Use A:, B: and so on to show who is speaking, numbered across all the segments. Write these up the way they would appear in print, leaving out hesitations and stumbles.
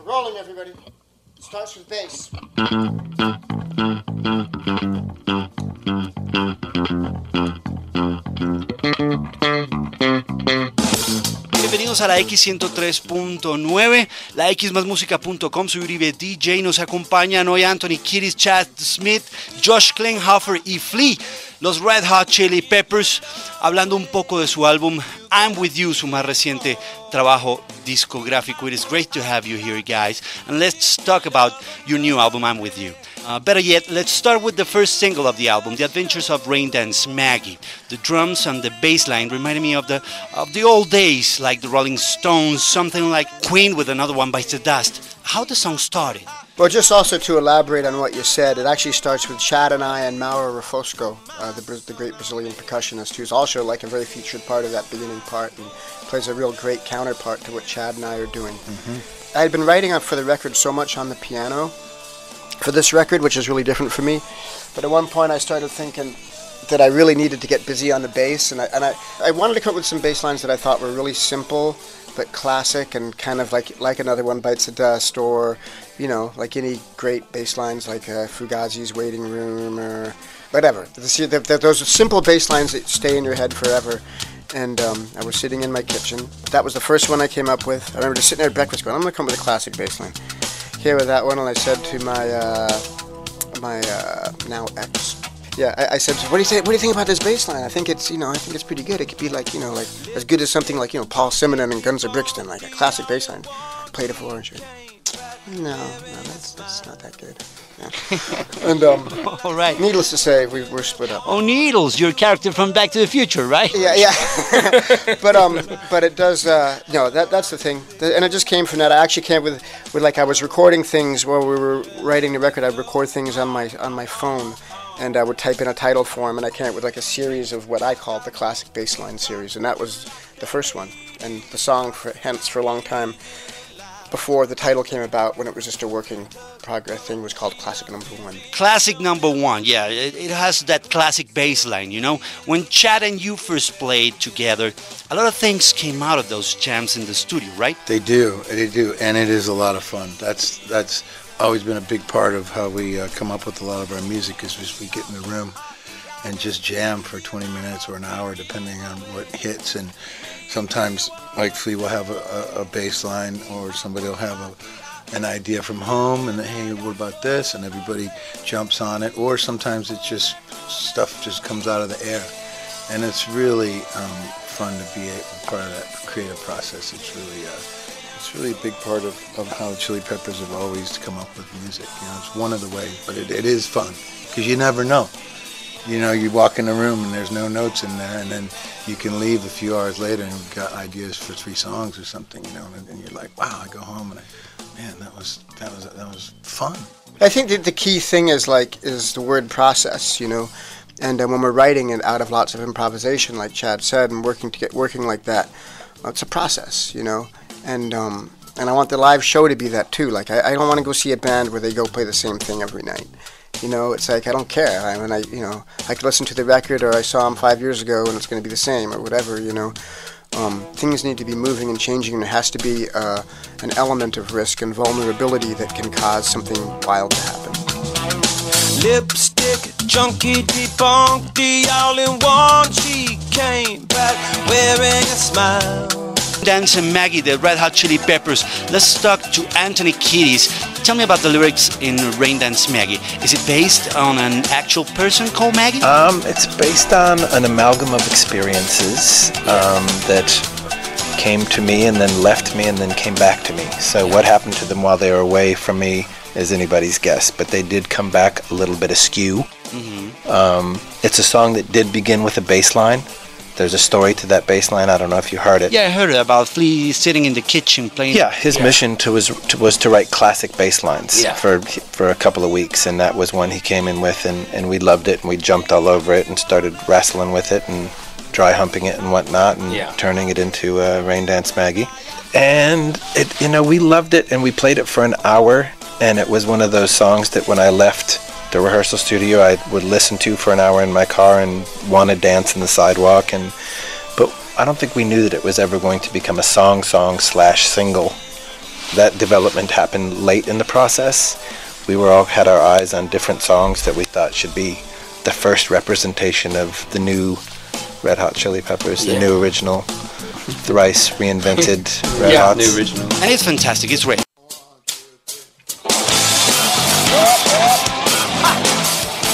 A: rolling, everybody. It starts with bass.
B: Bienvenidos a la X103.9, la xmasmusica.com. Soy Uribe DJ. Nos acompañan hoy Anthony Kiedis, Chad Smith, JoshKlinghoffer y Flea, los Red Hot Chili Peppers, hablando un poco de su álbum I'm With You, su más reciente trabajo discográfico. It is great to have you here, guys. And let's talk about your new album, I'm With You. Better yet, let's start with the first single of the album, The Adventures of Raindance Maggie. The drums and the bass line reminded me of the old days, like the Rolling Stones, something like Queen with Another One Bites the Dust. How the song started?
A: Well, just also to elaborate on what you said, it actually starts with Chad and I and Mauro Rafosco, the great Brazilian percussionist, who's also like a very featured part of that beginning part and plays a real great counterpart to what Chad and I are doing. I had been writing for the record so much on the piano for this record, which is really different for me. But at one point I started thinking that I really needed to get busy on the bass, and I wanted to come up with some bass lines that I thought were really simple but classic and kind of like Another One Bites the Dust, or you know, like any great bass lines like Fugazi's Waiting Room or whatever. Those simple bass lines that stay in your head forever. And I was sitting in my kitchen. That was the first one I came up with. I remember just sitting there at breakfast going, I'm going to come up with a classic bass line. Came with that one, and I said to my now ex, I said, what do you think about this bass line? I think it's pretty good. It could be like as good as something like Paul Simonon and Guns of Brixton, like a classic bass line. I played it for her, and she went, no, that's not that good. Yeah. And
B: all right.
A: Needless to say, we're split up.
B: Oh, Needles, your character from Back to the Future, right?
A: Yeah. but it does. That's the thing, and it just came from that. I actually came with like I was recording things while we were writing the record. I'd record things on my phone, and I would type in a title form, and I came up with like a series of what I called the classic bassline series, and that was the first one. And the song for a long time before the title came about, when it was just a working progress thing, was called Classic Number One.
B: Classic Number One, yeah. It has that classic bass line, When Chad and you first played together, a lot of things came out of those jams in the studio, right?
C: They do, and it is a lot of fun. That's always been a big part of how we come up with a lot of our music, is we get in the room and just jam for 20 minutes or an hour, depending on what hits. And sometimes, like Flea will have a bass line, or somebody will have an idea from home, and hey, what about this? And everybody jumps on it. Or sometimes it's just stuff just comes out of the air, and it's really fun to be a part of that creative process. It's really a big part of how the Chili Peppers have always come up with music. It's one of the ways, but it is fun because you never know. You walk in a room and there's no notes in there, and then you can leave a few hours later and you've got ideas for 3 songs or something, and you're like, wow, I go home and that was fun.
A: I think that the key thing is the word process, and when we're writing it out of lots of improvisation, like Chad said, and working like that, it's a process, and I want the live show to be that too. Like I don't want to go see a band where they go play the same thing every night. It's like I don't care. I could listen to the record, or I saw them 5 years ago, and it's going to be the same, or whatever. Things need to be moving and changing, and there has to be an element of risk and vulnerability that can cause something wild to happen.
D: Lipstick, junkie, debunked, all in one. She came back wearing a smile.
B: Dance and Maggie, the Red Hot Chili Peppers. Let's talk to Anthony Kiedis. Tell me about the lyrics in Rain Dance Maggie. Is it based on an actual person called Maggie?
E: It's based on an amalgam of experiences that came to me and then left me and then came back to me. So what happened to them while they were away from me is anybody's guess, but they did come back a little bit askew. It's a song that did begin with a bass line. There's a story to that bass line. I don't know if you heard it.
B: Yeah, I heard it about Flea sitting in the kitchen playing.
E: Yeah, his mission was to write classic bass lines for a couple of weeks, and that was one he came in with, and we loved it, and we jumped all over it and started wrestling with it and dry humping it and whatnot, and turning it into Rain Dance Maggie. And we loved it, and we played it for an hour, and it was one of those songs that when I left the rehearsal studio I would listen to for an hour in my car and want to dance in the sidewalk, but I don't think we knew that it was ever going to become a song/single that development happened late in the process. We all had our eyes on different songs that we thought should be the first representation of the new Red Hot Chili Peppers, the new original, thrice reinvented Red Hots.
B: New original. And it's fantastic, it's great.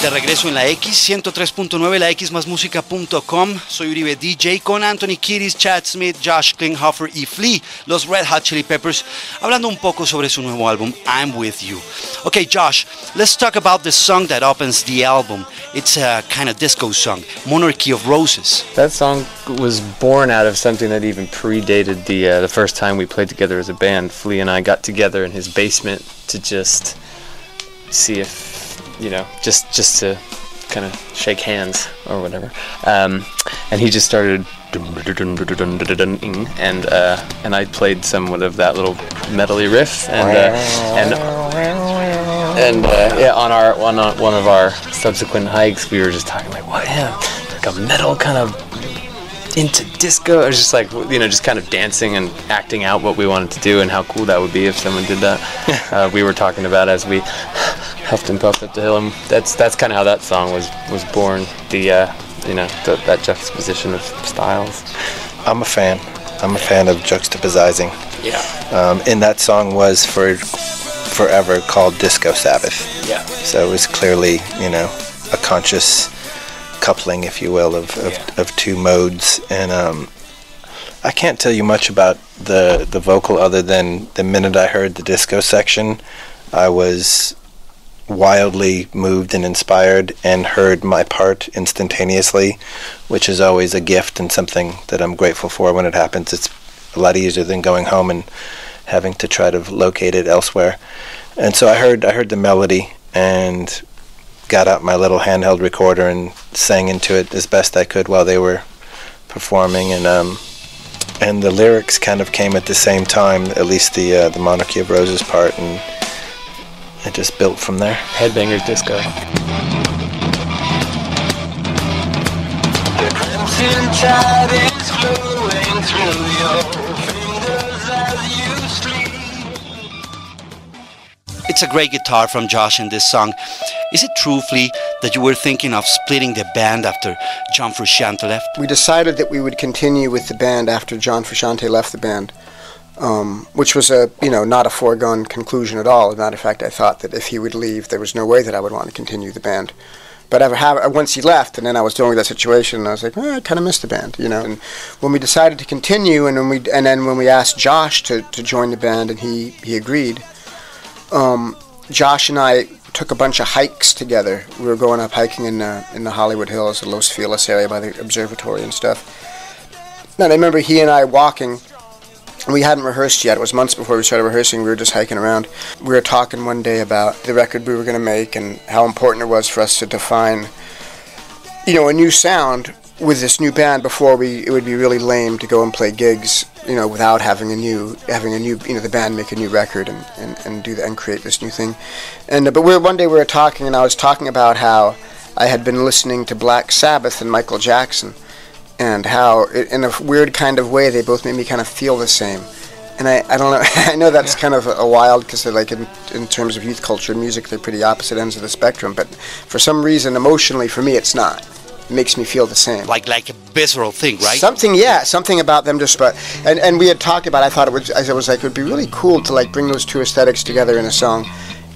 B: De regreso en la X 103.9, la xmasmusica.com. Soy Uribe DJ con Anthony Kiedis, Chad Smith, Josh Klinghoffer y Flea, los Red Hot Chili Peppers, hablando un poco sobre su nuevo álbum, I'm With You. Okay, Josh, let's talk about the song that opens the album. It's a kind of disco song, Monarchy of Roses.
F: That song was born out of something that even predated the first time we played together as a band. Flea and I got together in his basement to just see if, just to kind of shake hands or whatever, and he just started, and I played somewhat of that little metally riff, and on one of our subsequent hikes, we were just talking like, what, like a metal kind of into disco. It was just like, just kind of dancing and acting out what we wanted to do and how cool that would be if someone did that. We were talking about as we huffed and puffed up the hill, and that's kind of how that song was born. That juxtaposition of styles.
E: I'm a fan of juxtaposizing.
F: Yeah.
E: And that song was forever called Disco Sabbath.
F: Yeah.
E: So it was clearly, a conscious coupling, if you will, of two modes. And I can't tell you much about the vocal other than the minute I heard the disco section, I was wildly moved and inspired and heard my part instantaneously, which is always a gift and something that I'm grateful for when it happens. It's a lot easier than going home and having to try to locate it elsewhere. And so I heard the melody and got out my little handheld recorder and sang into it as best I could while they were performing, and the lyrics kind of came at the same time, at least the Monarchy of Roses part, and it just built from there.
F: Headbangers disco.
D: The crimson tide is flowing through your fingers as you sleep.
B: It's a great guitar from Josh in this song. Is it true, Flea, that you were thinking of splitting the band after John Frusciante left?
A: We decided that we would continue with the band after John Frusciante left the band, which was not a foregone conclusion at all. As a matter of fact, I thought that if he would leave, there was no way that I would want to continue the band. But once he left, and then I was dealing with that situation, and I was like, I kind of missed the band, And when we decided to continue, and then when we asked Josh to join the band, and he agreed, Josh and I took a bunch of hikes together. We were going up hiking in the Hollywood Hills, the Los Feliz area by the observatory and stuff. And I remember he and I walking. We hadn't rehearsed yet. It was months before we started rehearsing. We were just hiking around. We were talking one day about the record we were going to make and how important it was for us to define, a new sound with this new band before it would be really lame to go and play gigs, without having the band make a new record and do that and create this new thing. And but one day we were talking, and I was talking about how I had been listening to Black Sabbath and Michael Jackson, and how in a weird kind of way they both made me kind of feel the same. And I don't know, I know that's kind of a wild, because they're like in terms of youth culture and music, they're pretty opposite ends of the spectrum, but for some reason emotionally for me it's not. It makes me feel the same.
B: Like a visceral thing, right?
A: Something about them just, and we had talked about, I thought it would be really cool to like bring those two aesthetics together in a song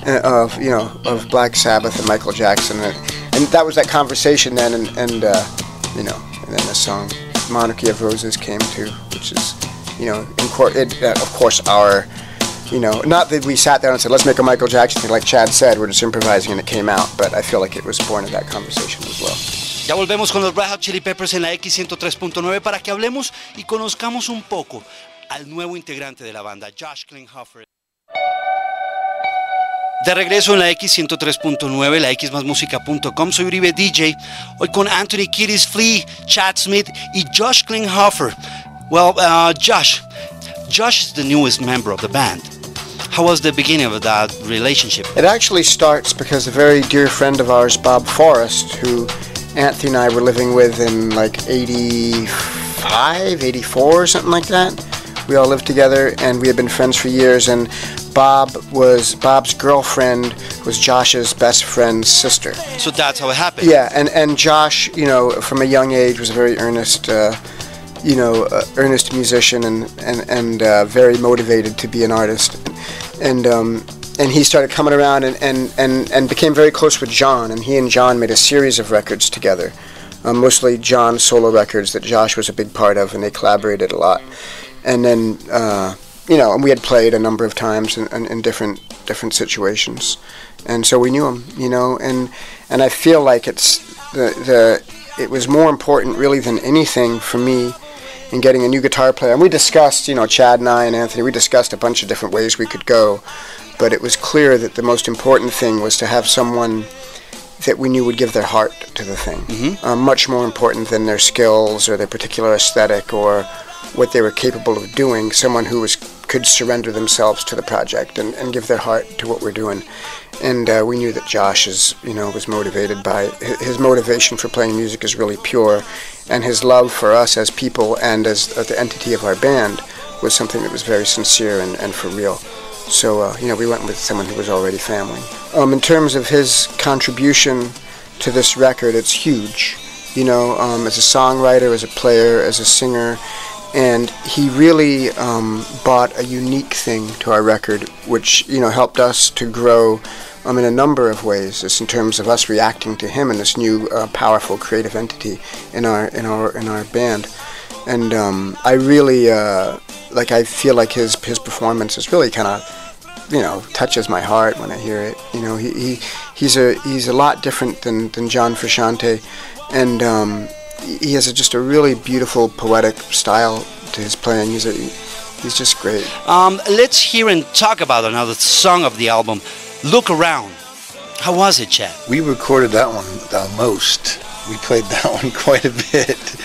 A: of Black Sabbath and Michael Jackson, and that was that conversation then, and then the song Monarchy of Roses came to, which is, of course our, not that we sat there and said, let's make a Michael Jackson thing, like Chad said, we're just improvising and it came out, but I feel like it was born of that conversation as well.
B: Ya volvemos con los Red Hot Chili Peppers en la X 103.9 para que hablemos y conozcamos un poco al nuevo integrante de la banda, Josh Klinghoffer. De regreso en la X 103.9, la xmasmusica.com, soy Uribe DJ, hoy con Anthony Kiedis, Flea, Chad Smith y Josh Klinghoffer. Well, Josh is the newest member of the band. How was the beginning of that relationship?
A: It actually starts because a very dear friend of ours, Bob Forrest, who Anthony and I were living with in like 85, 84 or something like that. We all lived together, and we had been friends for years. And Bob's girlfriend was Josh's best friend's sister.
B: So that's how it happened.
A: Yeah, and Josh, from a young age was a very earnest, earnest musician and very motivated to be an artist. And he started coming around and became very close with John. And he and John made a series of records together, mostly John's solo records that Josh was a big part of, and they collaborated a lot. And then, and we had played a number of times in different situations. And so we knew him, and I feel like it was more important really than anything for me in getting a new guitar player. And we discussed, Chad and I and Anthony, we discussed a bunch of different ways we could go, but it was clear that the most important thing was to have someone that we knew would give their heart to the thing, much more important than their skills or their particular aesthetic or what they were capable of doing, someone who could surrender themselves to the project and give their heart to what we're doing. And we knew that Josh was motivated by, his motivation for playing music is really pure, and his love for us as people and as the entity of our band was something that was very sincere and for real. So, we went with someone who was already family. In terms of his contribution to this record, it's huge. As a songwriter, as a player, as a singer, and he really brought a unique thing to our record, which helped us to grow in a number of ways, just in terms of us reacting to him and this new powerful creative entity in our band. And I really I feel like his performance is really kind of touches my heart when I hear it. He's a lot different than John Frusciante, and he has just a really beautiful poetic style to his playing. He's just great.
B: Let's hear and talk about another song of the album, Look Around. How was it, Chad?
C: We recorded that one the most. We played that one quite a bit.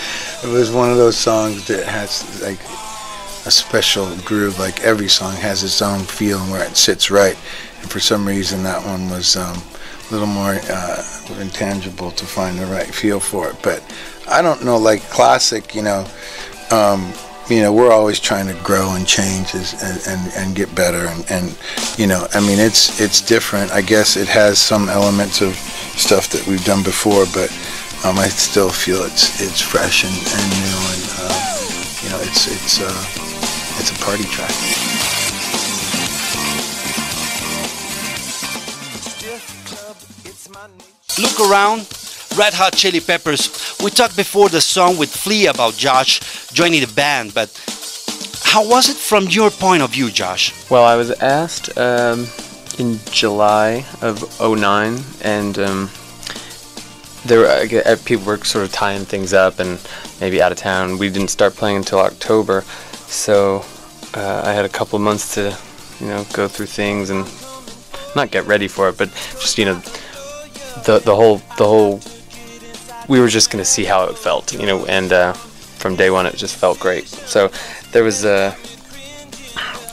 C: It was one of those songs that has like a special groove. Like every song has its own feel and where it sits right. And for some reason that one was a little more intangible to find the right feel for it. But I don't know, like classic, we're always trying to grow and change and get better. And it's different. I guess it has some elements of stuff that we've done before, but I still feel it's fresh and new, and it's a party track.
B: Look Around, Red Hot Chili Peppers. We talked before the song with Flea about Josh joining the band, but how was it from your point of view, Josh?
F: Well, I was asked in July of '09, and people were sort of tying things up and maybe out of town. We didn't start playing until October, so I had a couple of months to, go through things and not get ready for it, but just, the whole. We were just going to see how it felt, and from day one it just felt great. So there was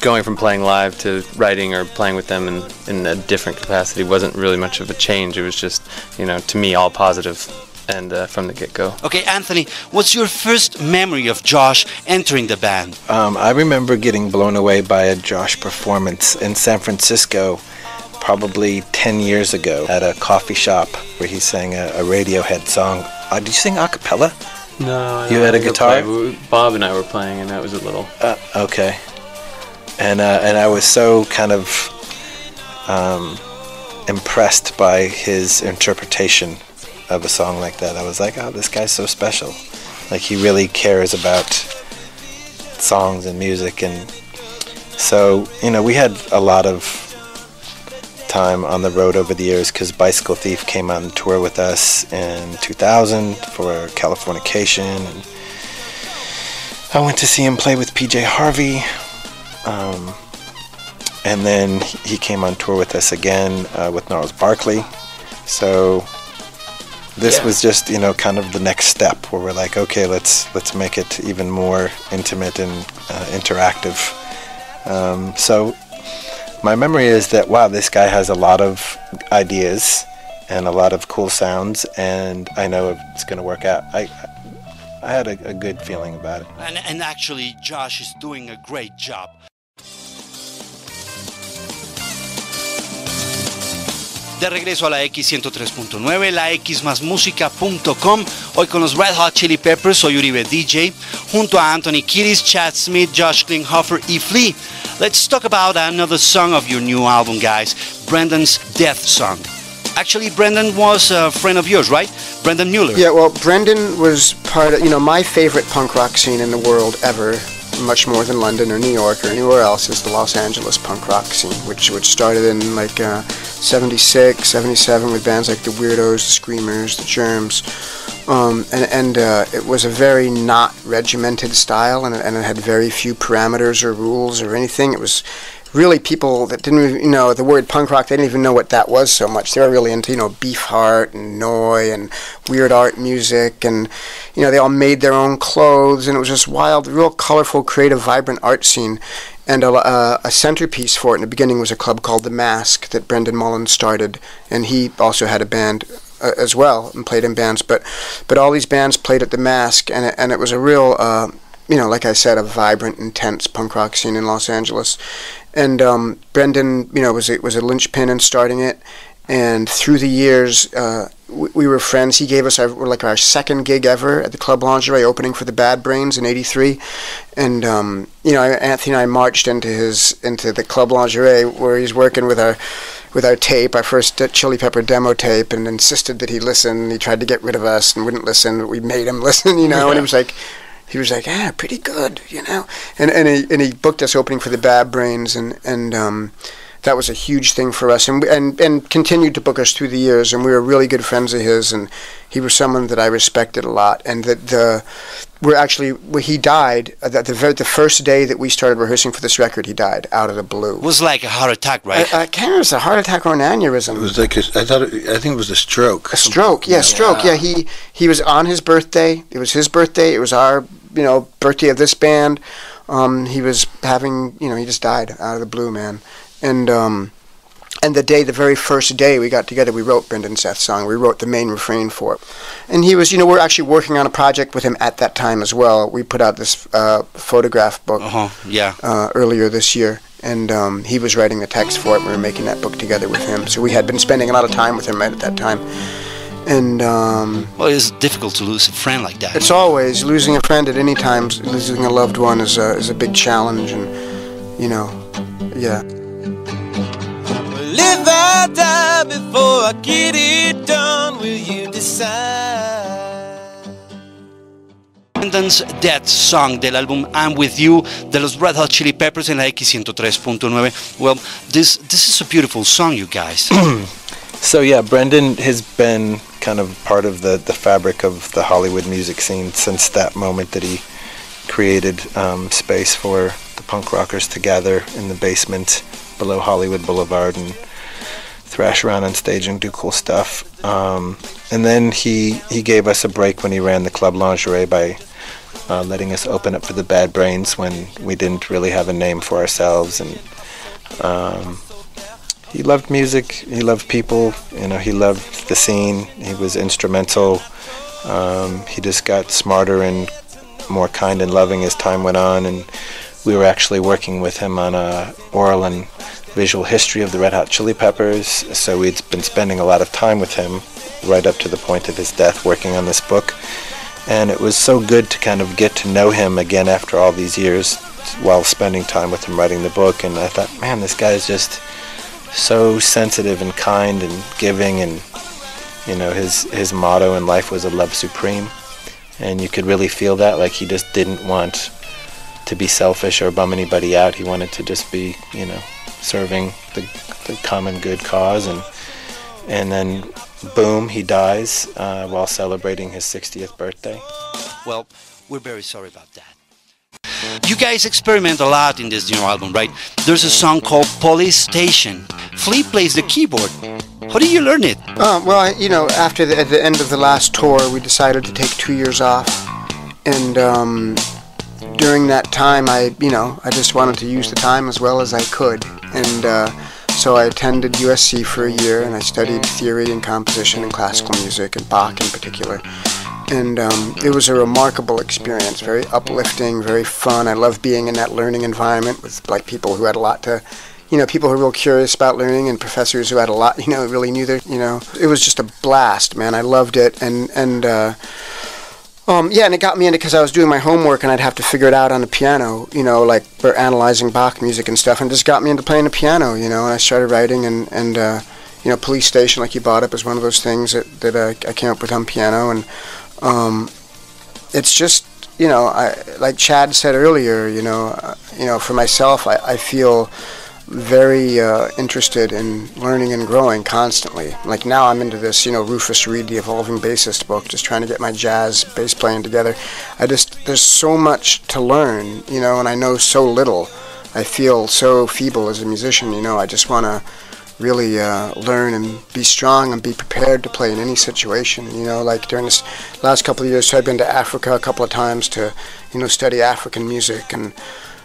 F: going from playing live to writing or playing with them in a different capacity wasn't really much of a change. It was just, to me, all positive and from the get-go.
B: Okay, Anthony, what's your first memory of Josh entering the band?
E: I remember getting blown away by a Josh performance in San Francisco probably 10 years ago at a coffee shop where he sang a Radiohead song. Did you sing a cappella?
F: No.
E: You had a guitar?
F: Bob and I were playing, and that was a little...
E: Okay. And I was so kind of impressed by his interpretation of a song like that. I was like, oh, this guy's so special. Like, he really cares about songs and music. And so, we had a lot of time on the road over the years, because Bicycle Thief came on tour with us in 2000 for Californication, and I went to see him play with PJ Harvey, and then he came on tour with us again with Gnarls Barkley. So this was just kind of the next step where we're like, okay, let's make it even more intimate and interactive. So my memory is that, wow, this guy has a lot of ideas and a lot of cool sounds, and I know it's going to work out. I had a good feeling about it.
B: And actually, Josh is doing a great job. De regreso a la X103.9, la xmasmusica.com. Hoy con los Red Hot Chili Peppers, soy Uribe DJ, junto a Anthony Kiedis, Chad Smith, Josh Klinghoffer y Flea. Let's talk about another song of your new album, guys, Brendan's Death Song. Actually, Brendan was a friend of yours, right? Brendan Mueller.
A: Yeah, well, Brendan was part of, my favorite punk rock scene in the world ever, much more than London or New York or anywhere else, is the Los Angeles punk rock scene, which started in like 76, 77 with bands like the Weirdos, the Screamers, the Germs, and it was a very not regimented style, and it had very few parameters or rules or anything. It was really people that didn't even, the word punk rock, they didn't even know what that was so much. They were really into, Beefheart and Noi and weird art music, and, they all made their own clothes, and it was just wild, real colorful, creative, vibrant art scene. And a centerpiece for it in the beginning was a club called The Mask that Brendan Mullins started, and he also had a band as well and played in bands, but all these bands played at The Mask, and it was a real, like I said, a vibrant, intense punk rock scene in Los Angeles. And Brendan, was a linchpin in starting it. And through the years, we were friends. He gave us our second gig ever at the Club Lingerie, opening for the Bad Brains in '83. And Anthony and I marched into the Club Lingerie where he's working with our tape, our first Chili Pepper demo tape, and insisted that he listen. He tried to get rid of us and wouldn't listen, but we made him listen, And it was like. He was like, pretty good, and he booked us opening for the Bad Brains, and that was a huge thing for us, and continued to book us through the years, and we were really good friends of his, and he was someone that I respected a lot, and he died the first day that we started rehearsing for this record. He died out of the blue. It
B: was like a heart attack, right?
A: I can't remember if it was a heart attack or an aneurysm.
C: It was like I think it was a stroke.
A: A stroke, yeah, stroke. Yeah, he was on his birthday. It was his birthday. It was our birthday of this band. He was having, he just died out of the blue, man. And the very first day we got together, we wrote Brendan's Death Song. We wrote the main refrain for it. And he was, we're actually working on a project with him at that time as well. We put out this photograph book earlier this year. And he was writing the text for it. We were making that book together with him. So we had been spending a lot of time with him right at that time. And
B: it's difficult to lose a friend like that.
A: It's always losing a friend at any time. Losing a loved one is a big challenge, and yeah.
D: Live or die before I get it done. Will you decide?
B: Brendan's Death Song del álbum I'm With You de los Red Hot Chili Peppers en la X103.9. Well, this is a beautiful song, you guys.
E: So yeah, Brendan has been kind of part of the fabric of the Hollywood music scene since that moment that he created space for the punk rockers to gather in the basement below Hollywood Boulevard and thrash around on stage and do cool stuff. And then he gave us a break when he ran the Club Lingerie by letting us open up for the Bad Brains when we didn't really have a name for ourselves. And he loved music, he loved people, he loved the scene, he was instrumental. He just got smarter and more kind and loving as time went on, and we were actually working with him on a oral and visual history of the Red Hot Chili Peppers, so we'd been spending a lot of time with him right up to the point of his death working on this book. And it was so good to kind of get to know him again after all these years while spending time with him writing the book. And I thought, man, this guy is just so sensitive and kind and giving, and his motto in life was a love supreme, and you could really feel that, like he just didn't want to be selfish or bum anybody out. He wanted to just be serving the common good cause, and then boom, he dies while celebrating his 60th birthday.
B: Well, we're very sorry about that. You guys experiment a lot in this new album, right? There's a song called Police Station. Flea plays the keyboard. How did you learn it?
A: Well, after at the end of the last tour, we decided to take 2 years off. And during that time, I just wanted to use the time as well as I could. And so I attended USC for a year, and I studied theory and composition and classical music, and Bach in particular. And it was a remarkable experience, very uplifting, very fun. I love being in that learning environment with like people who had a lot to, people who were real curious about learning and professors who had a lot, really knew their, it was just a blast, man. I loved it. And it got me into, because I was doing my homework and I'd have to figure it out on the piano, like we're analyzing Bach music and stuff, and just got me into playing the piano, and I started writing and Police Station, like you brought up, is one of those things that I came up with on piano, and it's just, like Chad said earlier, for myself, I feel very interested in learning and growing constantly. Like now I'm into this, Rufus Reed, the Evolving Bassist book, just trying to get my jazz bass playing together. There's so much to learn, and I know so little. I feel so feeble as a musician, I just want to really learn and be strong and be prepared to play in any situation. Like during this last couple of years, I've been to Africa a couple of times to, study African music, and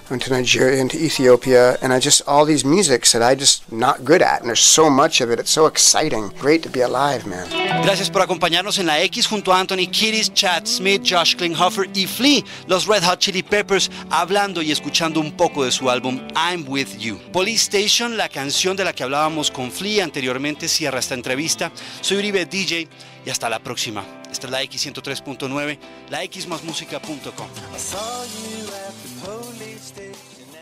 A: went to Nigeria and to Ethiopia, and all these musics that I just not good at, and there's so much of it. It's so exciting. Great to be alive, man.
B: Gracias por acompañarnos en la X junto a Anthony Kiedis, Chad Smith, Josh Klinghoffer y Flea, los Red Hot Chili Peppers, hablando y escuchando un poco de su álbum I'm With You. Police Station, la canción de la que hablábamos con Flea anteriormente, cierra esta entrevista. Soy Uribe DJ y hasta la próxima. Esta es la X 103.9, la xmasmusica.com.
D: I saw you at the police station.